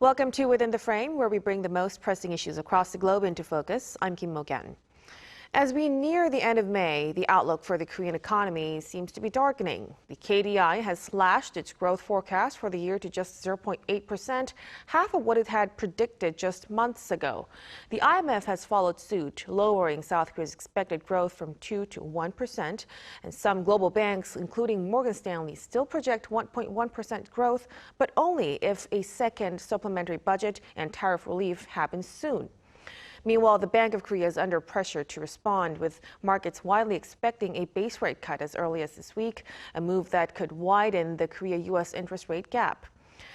Welcome to Within the Frame, where we bring the most pressing issues across the globe into focus. I'm Kim Mok-yeon. As we near the end of May, the outlook for the Korean economy seems to be darkening. The KDI has slashed its growth forecast for the year to just 0.8%, half of what it had predicted just months ago. The IMF has followed suit, lowering South Korea's expected growth from 2 to 1%. And some global banks, including Morgan Stanley, still project 1.1% growth, but only if a second supplementary budget and tariff relief happens soon. Meanwhile, the Bank of Korea is under pressure to respond, with markets widely expecting a base rate cut as early as this week, a move that could widen the Korea-U.S. interest rate gap.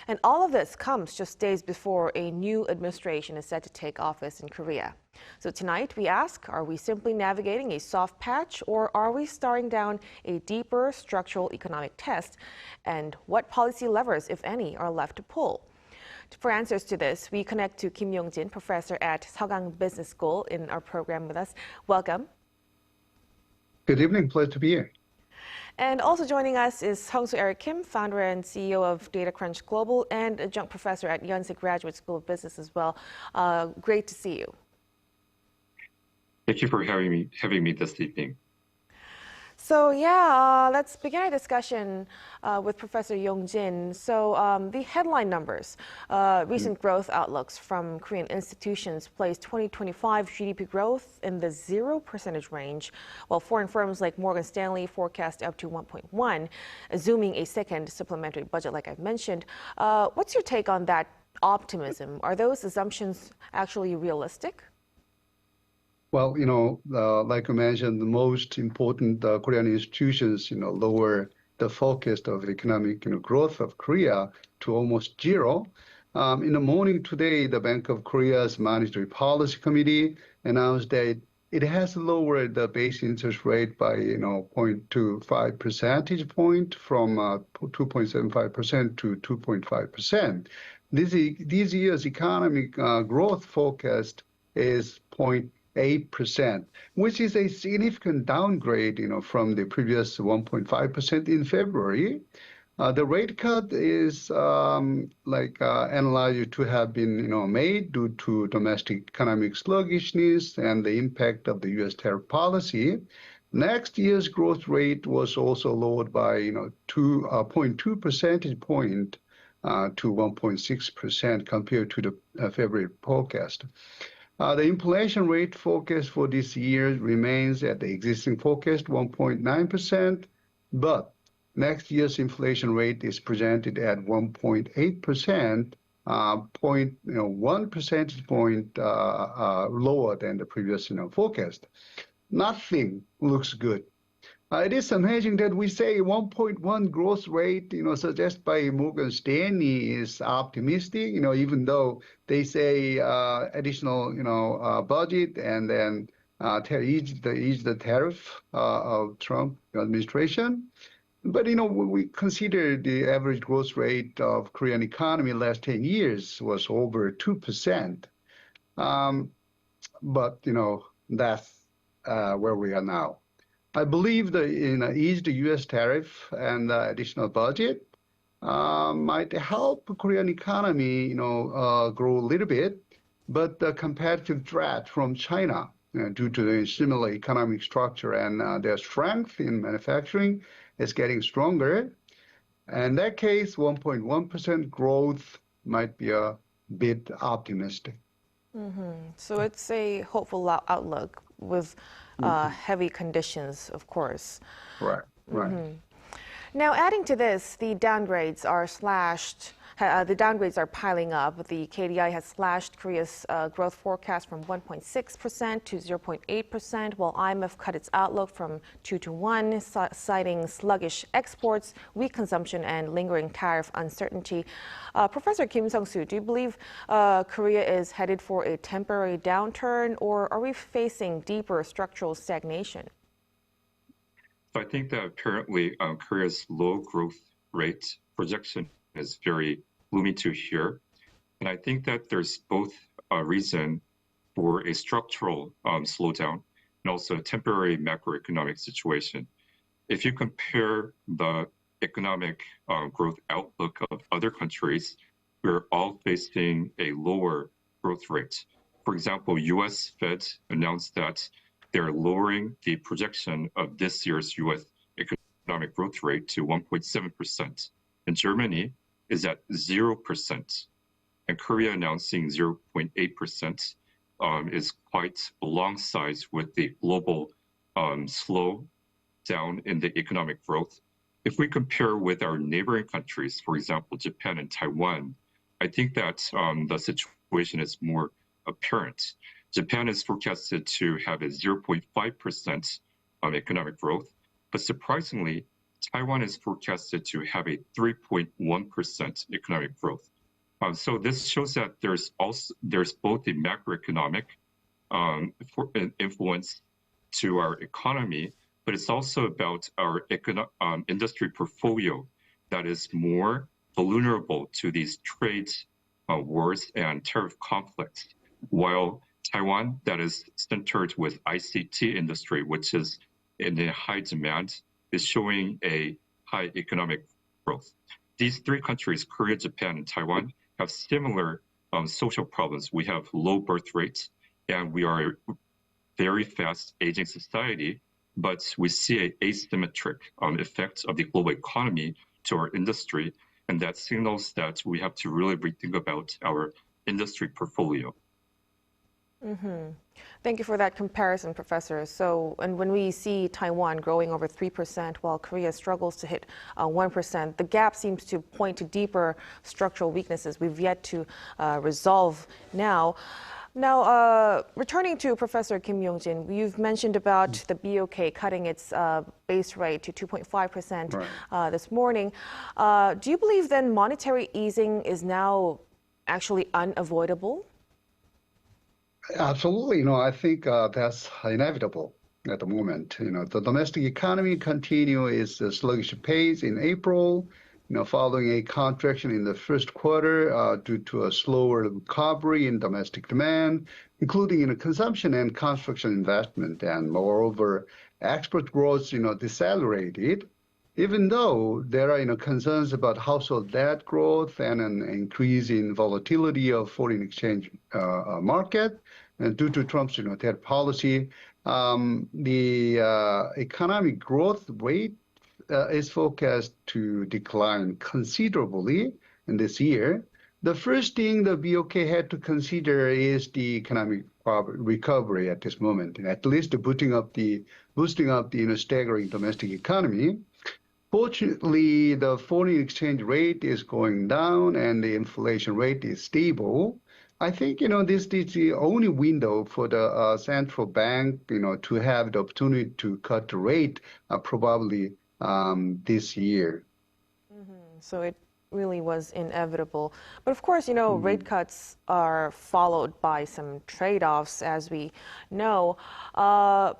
And all of this comes just days before a new administration is set to take office in Korea. So tonight we ask, are we simply navigating a soft patch, or are we staring down a deeper structural economic test? And what policy levers, if any, are left to pull? For answers to this, we connect to Kim Mok-yeon, professor at Seogang Business School, in our program with us. Welcome. Good evening. Pleasure to be here. And also joining us is Hong-Soo Eric Kim, founder and CEO of DataCrunch Global and adjunct professor at Yonsei Graduate School of Business as well. Great to see you. Thank you for having me this evening. So let's begin our discussion with Professor Yong-jin. So the headline numbers, recent growth outlooks from Korean institutions place 2025 GDP growth in the 0% range, while foreign firms like Morgan Stanley forecast up to 1.1, assuming a second supplementary budget like I've mentioned. What's your take on that optimism? Are those assumptions actually realistic? Well, like you mentioned, the most important Korean institutions, lower the focus of economic growth of Korea to almost zero. In the morning today, the Bank of Korea's Monetary Policy Committee announced that it has lowered the base interest rate by 0.25 percentage point from 2.75% to 2.5%. This year's economic growth forecast is 0.8%, which is a significant downgrade, from the previous 1.5% in February. The rate cut is analyzed to have been, made due to domestic economic sluggishness and the impact of the U.S. tariff policy. Next year's growth rate was also lowered by, 0.2 percentage point to 1.6% compared to the February forecast. The inflation rate forecast for this year remains at the existing forecast, 1.9%, but next year's inflation rate is presented at 1.8%, 1 percentage point lower than the previous forecast. Nothing looks good. It is amazing that we say 1.1 growth rate, suggested by Morgan Stanley is optimistic, even though they say additional budget and then ease the tariff of Trump administration. But, when we consider the average growth rate of Korean economy last 10 years was over 2%. But, that's where we are now. I believe the eased U.S. tariff and additional budget might help Korean economy, grow a little bit, but the competitive threat from China, due to the similar economic structure and their strength in manufacturing, is getting stronger. In that case, 1.1% growth might be a bit optimistic. So it's a hopeful outlook with heavy conditions, of course. Right. Now, adding to this, the downgrades are slashed. The downgrades are piling up. The KDI has slashed Korea's growth forecast from 1.6% to 0.8%, while IMF cut its outlook from 2 to 1, citing sluggish exports, weak consumption, and lingering tariff uncertainty. Professor Kim Sung-soo, do you believe Korea is headed for a temporary downturn, or are we facing deeper structural stagnation? So I think that currently Korea's low growth rate projection is very gloomy to hear. And I think that there's both a reason for a structural slowdown and also a temporary macroeconomic situation. If you compare the economic growth outlook of other countries, we're all facing a lower growth rate. For example, U.S. Fed announced that they're lowering the projection of this year's U.S. economic growth rate to 1.7%. And Germany is at 0%. And Korea announcing 0.8% is quite alongside with the global slow down in the economic growth. If we compare with our neighboring countries, for example, Japan and Taiwan, I think that the situation is more apparent. Japan is forecasted to have a 0.5% economic growth, but surprisingly, Taiwan is forecasted to have a 3.1% economic growth. So this shows that there's both the macroeconomic influence to our economy, but it's also about our industry portfolio that is more vulnerable to these trade wars and tariff conflicts, while Taiwan, that is centered with ICT industry, which is in a high demand, is showing a high economic growth. These three countries, Korea, Japan, and Taiwan, have similar social problems. We have low birth rates, and we are a very fast aging society, but we see an asymmetric effect of the global economy to our industry, and that signals that we have to really rethink about our industry portfolio. Mm-hmm. Thank you for that comparison, Professor. So, and when we see Taiwan growing over 3% while Korea struggles to hit 1%, the gap seems to point to deeper structural weaknesses we've yet to resolve now. Now, returning to Professor Kim Mok-yeon, you've mentioned about the BOK cutting its base rate to 2.5% this morning. Do you believe then monetary easing is now actually unavoidable? Absolutely. I think that's inevitable at the moment. The domestic economy continue its sluggish pace in April, following a contraction in the first quarter due to a slower recovery in domestic demand, including consumption and construction investment. And moreover, export growth, decelerated, even though there are concerns about household debt growth and an increase in volatility of foreign exchange market. And due to Trump's debt policy, the economic growth rate is forecast to decline considerably in this year. The first thing the BOK had to consider is the economic recovery at this moment, and at least boosting up the staggering domestic economy. Fortunately, the foreign exchange rate is going down and the inflation rate is stable. I think, this is the only window for the central bank, to have the opportunity to cut the rate probably this year. Mm-hmm. So it really was inevitable. But of course, rate cuts are followed by some trade-offs, as we know.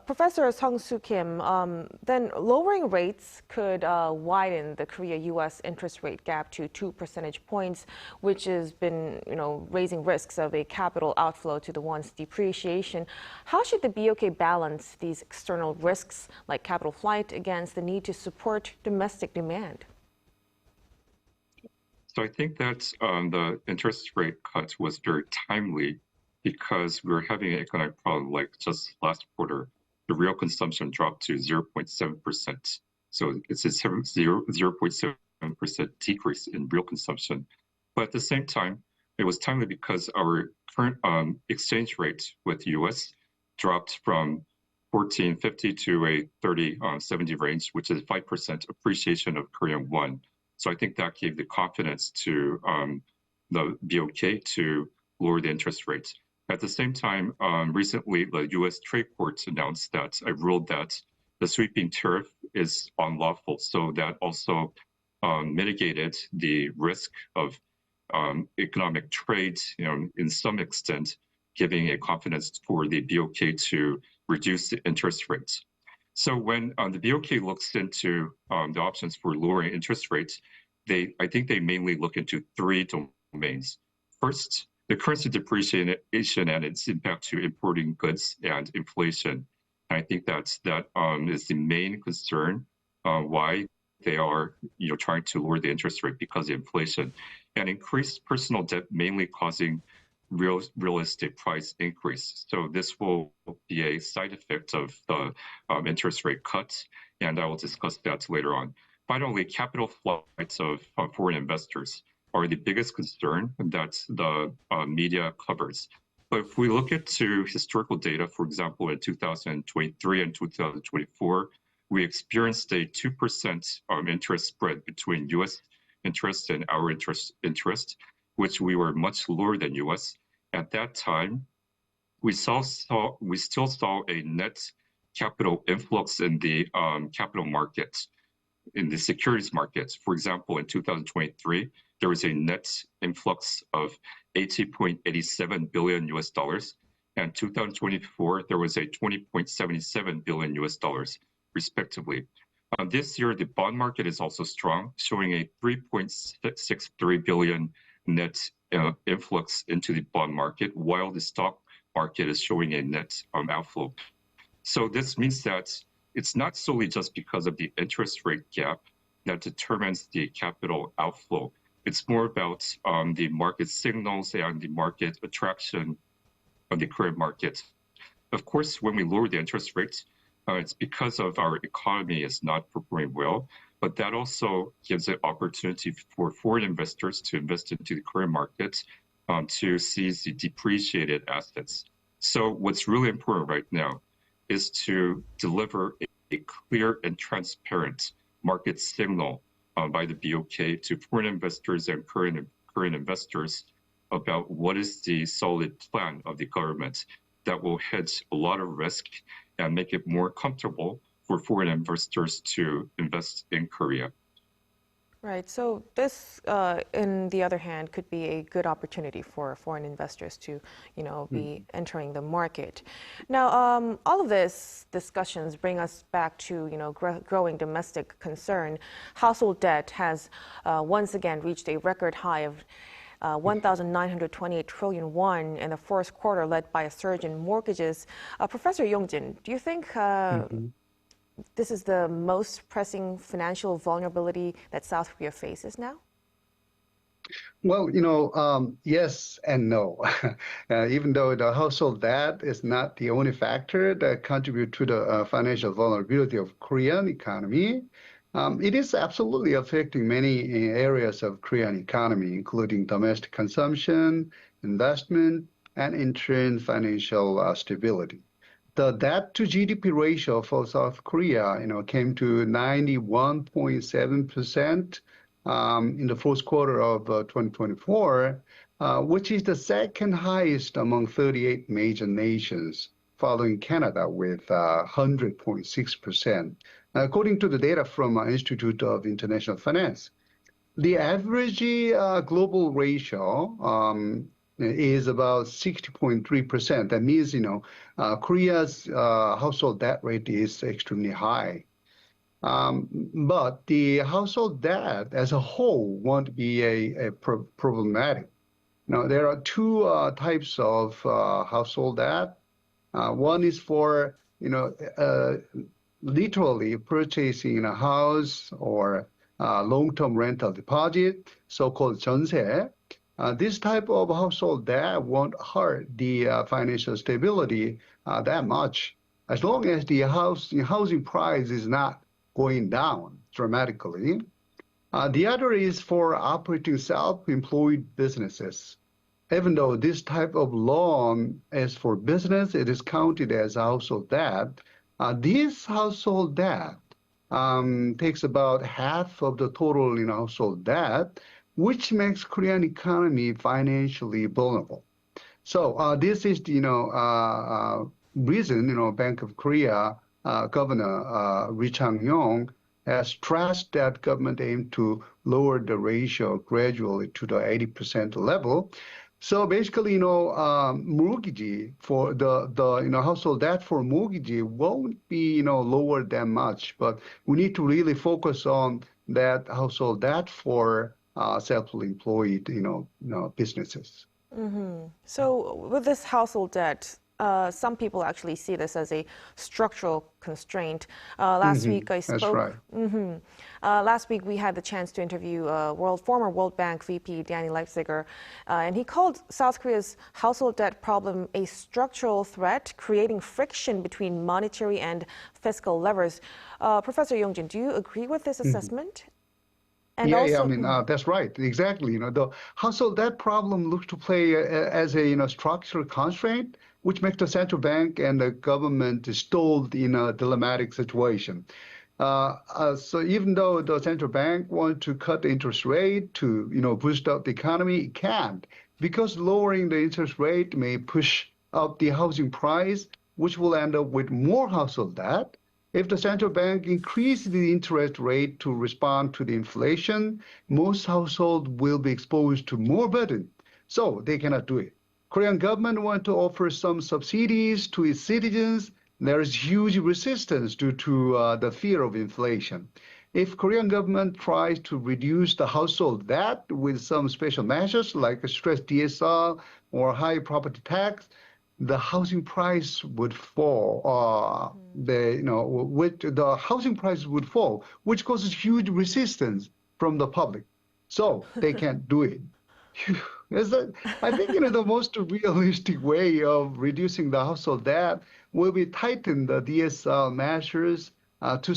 Professor Sung-Soo Kim, then lowering rates could widen the Korea-U.S. interest rate gap to 2 percentage points, which has been, raising risks of a capital outflow to the won's depreciation. How should the BOK balance these external risks, like capital flight, against the need to support domestic demand? So I think that the interest rate cut was very timely because we were having an economic problem like just last quarter. The real consumption dropped to 0.7%. So it's a 0.7% decrease in real consumption. But at the same time, it was timely because our current exchange rate with the U.S. dropped from 14.50 to a 30.70 range, which is 5% appreciation of Korean won. So I think that gave the confidence to the BOK to lower the interest rates. At the same time, recently, the U.S. Trade Court announced that I ruled that the sweeping tariff is unlawful. So that also mitigated the risk of economic trade, in some extent, giving a confidence for the BOK to reduce the interest rates. So when the BOK looks into the options for lowering interest rates, I think they mainly look into three domains. First, the currency depreciation and its impact to importing goods and inflation. And I think that is the main concern why they are trying to lower the interest rate because of inflation. and increased personal debt mainly causing real estate price increase. So this will be a side effect of the interest rate cuts, and I will discuss that later on. Finally, capital flights of foreign investors are the biggest concern that the media covers. But if we look into historical data, for example, in 2023 and 2024, we experienced a 2% interest spread between U.S. interest and our interest, which we were much lower than U.S. At that time, we still saw a net capital influx in the capital markets, in the securities markets. For example, in 2023, there was a net influx of 80.87 billion US dollars, and 2024 there was a 20.77 billion US dollars, respectively. This year, the bond market is also strong, showing a 3.63 billion net influx into the bond market, while the stock market is showing a net outflow. So this means that it's not solely just because of the interest rate gap that determines the capital outflow. It's more about the market signals and the market attraction of the Korean market. Of course, when we lower the interest rates, it's because of our economy is not performing well, but that also gives an opportunity for foreign investors to invest into the Korean market to seize the depreciated assets. So what's really important right now is to deliver a clear and transparent market signal by the BOK to foreign investors and Korean investors about what is the solid plan of the government that will hedge a lot of risk and make it more comfortable for foreign investors to invest in Korea. Right. So this, on the other hand, could be a good opportunity for foreign investors to, be entering the market. Now, all of this discussions bring us back to, growing domestic concern. Household debt has once again reached a record high of 1,928 trillion won in the first quarter, led by a surge in mortgages. Professor Yongjin, do you think this is the most pressing financial vulnerability that South Korea faces now? Well, yes and no. Even though the household debt is not the only factor that contributes to the financial vulnerability of Korean economy, it is absolutely affecting many areas of Korean economy, including domestic consumption, investment, and in turn, financial stability. The debt to GDP ratio for South Korea, came to 91.7% in the first quarter of 2024, which is the second highest among 38 major nations, following Canada with 100.6%. According to the data from Institute of International Finance, the average global ratio is about 60.3%. That means, Korea's household debt rate is extremely high. But the household debt as a whole won't be a problematic. Now, there are two types of household debt. One is for, literally purchasing a house or long-term rental deposit, so-called 전세. This type of household debt won't hurt the financial stability that much, as long as the housing price is not going down dramatically. The other is for operating self-employed businesses. Even though this type of loan is for business, it is counted as household debt. This household debt takes about half of the total household debt, which makes Korean economy financially vulnerable. So this is the reason Bank of Korea Governor Ri Chang-yong has stressed that government aim to lower the ratio gradually to the 80% level. So basically, mortgage for the household debt for mortgage won't be lower that much, but we need to really focus on that household debt for self-employed businesses. So with this household debt, some people actually see this as a structural constraint. Last week I spoke. That's right. Last week we had the chance to interview former World Bank VP Danny Leipziger, and he called South Korea's household debt problem a structural threat, creating friction between monetary and fiscal levers. Professor Yong-jin, do you agree with this assessment? And I mean, that's right. Exactly. The household debt problem looks to play as a structural constraint, which makes the central bank and the government stalled in a dilemmatic situation. So even though the central bank wants to cut the interest rate to boost up the economy, it can't, because lowering the interest rate may push up the housing price, which will end up with more household debt. If the central bank increases the interest rate to respond to the inflation, most households will be exposed to more burden, so they cannot do it. Korean government want to offer some subsidies to its citizens. There is huge resistance due to the fear of inflation. If Korean government tries to reduce the household debt with some special measures like a stress DSR or high property tax, the housing price would fall. The housing price would fall, which causes huge resistance from the public. So they can't do it. I think the most realistic way of reducing the household debt will be tighten the DSR measures to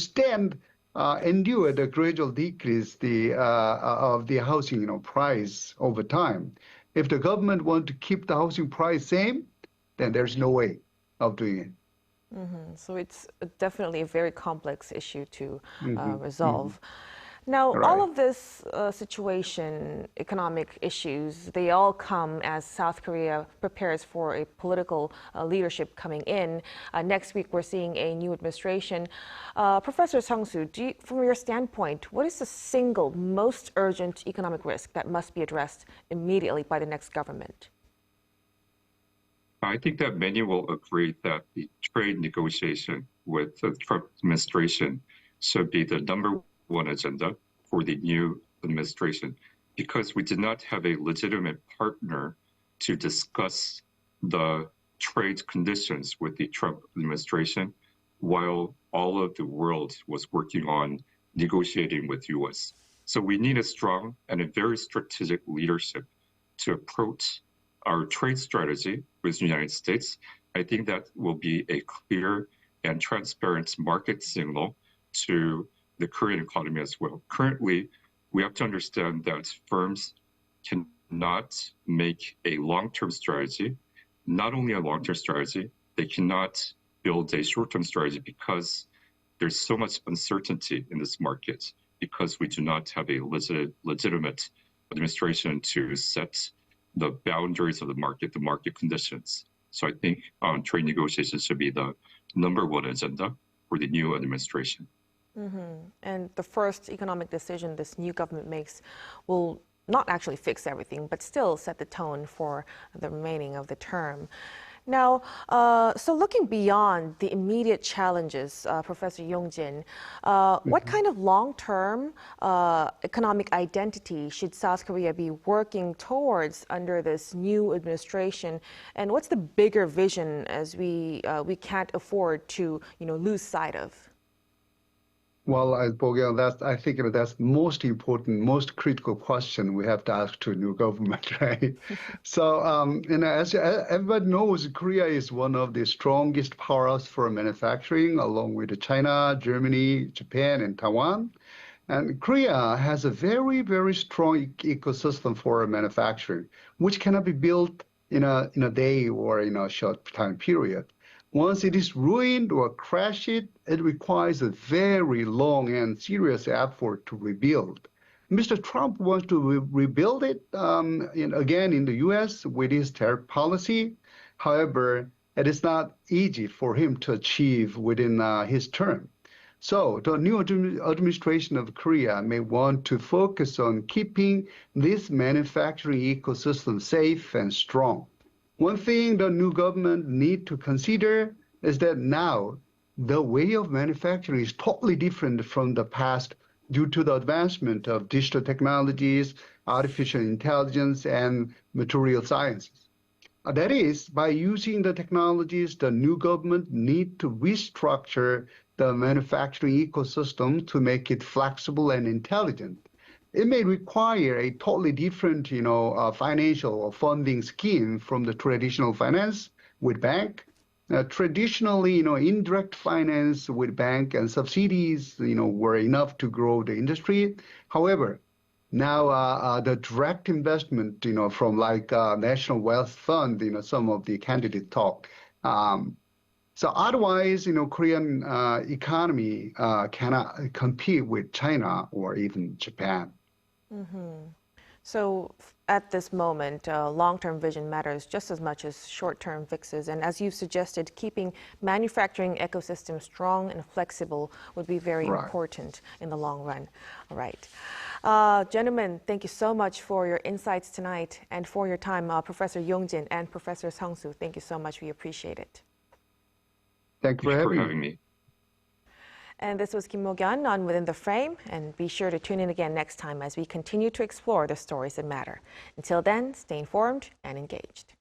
endure the gradual decrease of the housing price over time. If the government want to keep the housing price same, then there's no way of doing it. So it's definitely a very complex issue to resolve. Now, Right. all of this situation, economic issues, they all come as South Korea prepares for a political leadership coming in. Next week, we're seeing a new administration. Professor Sung-soo, from your standpoint, what is the single most urgent economic risk that must be addressed immediately by the next government? I think that many will agree that the trade negotiation with the Trump administration should be the number one agenda for the new administration, because we did not have a legitimate partner to discuss the trade conditions with the Trump administration while all of the world was working on negotiating with U.S. So we need a strong and a very strategic leadership to approach our trade strategy with the United States. I think that will be a clear and transparent market signal to the Korean economy as well. Currently, we have to understand that firms cannot make a long-term strategy. Not only a long-term strategy, they cannot build a short-term strategy because there's so much uncertainty in this market, because we do not have a legitimate administration to set the boundaries of the market conditions. So I think trade negotiations should be the number one agenda for the new administration. And the first economic decision this new government makes will not actually fix everything, but still set the tone for the remaining of the term. Now, so looking beyond the immediate challenges, Professor Yong-jin, what kind of long-term economic identity should South Korea be working towards under this new administration? And what's the bigger vision as we can't afford to lose sight of? Well, I think that's most important, most critical question we have to ask to a new government, right? So, as everybody knows, Korea is one of the strongest powers for manufacturing, along with China, Germany, Japan, and Taiwan. And Korea has a very, very strong ecosystem for manufacturing, which cannot be built in a day or in a short time period. Once it is ruined or crashed, it requires a very long and serious effort to rebuild. Mr. Trump wants to rebuild it again in the U.S. with his tariff policy. However, it is not easy for him to achieve within his term. So the new administration of Korea may want to focus on keeping this manufacturing ecosystem safe and strong. One thing the new government need to consider is that now the way of manufacturing is totally different from the past due to the advancement of digital technologies, artificial intelligence, and material sciences. That is, by using the technologies, the new government need to restructure the manufacturing ecosystem to make it flexible and intelligent. It may require a totally different, financial or funding scheme from the traditional finance with bank. Traditionally, indirect finance with bank and subsidies, were enough to grow the industry. However, now the direct investment, from like National Wealth Fund, some of the candidates talk. So otherwise, Korean economy cannot compete with China or even Japan. So at this moment, long-term vision matters just as much as short-term fixes. And as you've suggested, keeping manufacturing ecosystems strong and flexible would be very important in the long run. All right. Gentlemen, thank you so much for your insights tonight and for your time. Professor Yongjin and Professor Sung-soo, thank you so much. We appreciate it. Thank you for having me. And this was Kim Mok-yeon on Within the Frame. And be sure to tune in again next time as we continue to explore the stories that matter. Until then, stay informed and engaged.